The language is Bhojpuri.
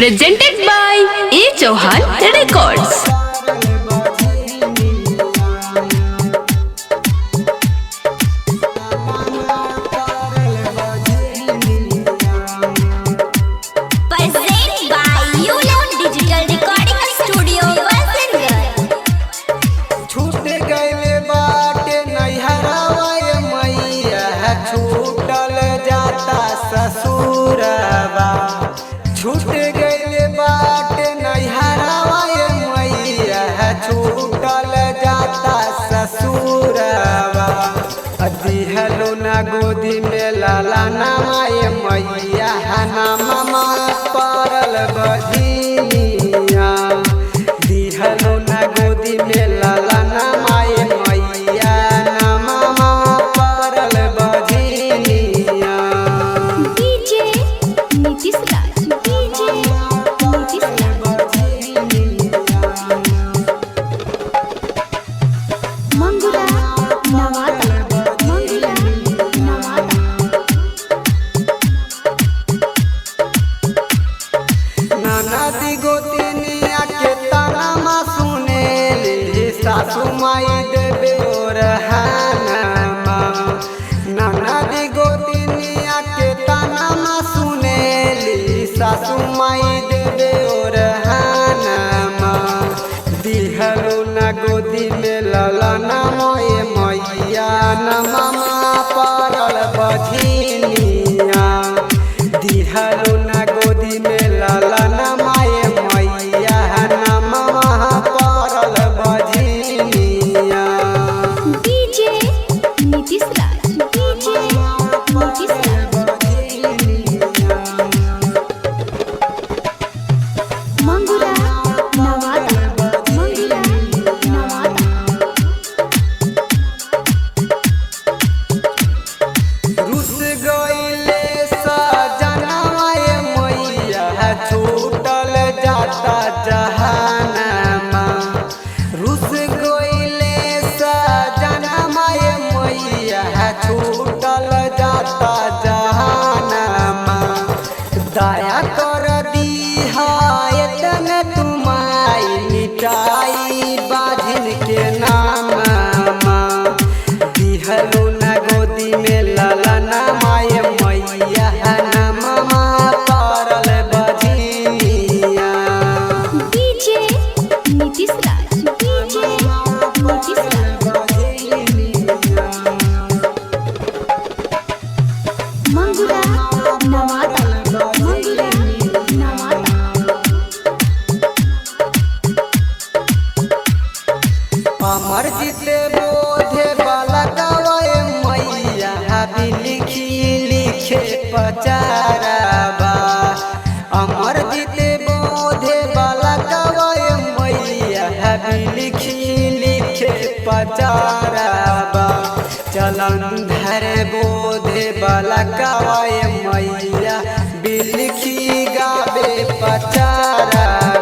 Presented by A. Chauhan Records. Presented by Yulian Digital Recording Studio, Vasangar. छूट गइले बाटे नैहरवा ये मैया, छूटल जाता ससुरवा। छूट गइले बाटे नैहरवा ये मैया, छूटल जाता ससुरवा। दिहलो ना गोदी में लाला नामा ये मैया, नामा परल बधिनिया। दिहलो ना गोदी में लाला नामा ये मैया, नामा परल बधिनिया। DJ Nitish Raj. DJ Nitish Raj. Mangura Nawata. Mangura Nawata. ननदी गोतिनिया के ताना सुनेली, सासू माई देबे ओरहानमा। ननदी गोतिनिया के ताना सुनेली, सासू माई देबे ओरहानमा। दिहलो ना गोदी में लाला नामा ये मैया, नामा परल बधिनिया। दिहलो ना गोदी में लाला नामा ये मैया, नामा परल बधिनिया। DJ Nitish Raj. DJ Nitish Raj. Mangura Nawata. Mangura Nawata. रुस गइले सजनवा ये मैया, छूटल जाता जहानमा। रुस गइले सजनवा ये मैया, छूटल जाता जहानमा। दया कर दीहा एतन तुमाई, मिटाई बाझिन के नामा। दिहलो ना गोदी में लाला नामा ये मैया, नामा परल बधिनिया। DJ Nitish Raj. DJ Nitish Raj. Mangura Nawata. Mangura Nawata. अमर जीते बोधे बाला गवाए मैया, लिखी लिखे पचाराबा। अमर जीते बोधे बाला गवाए मैया, लिखी लिखे पचाराबा। जलंधर बोधे बाला गवाए मैया, लिखी गावे पचाराबा।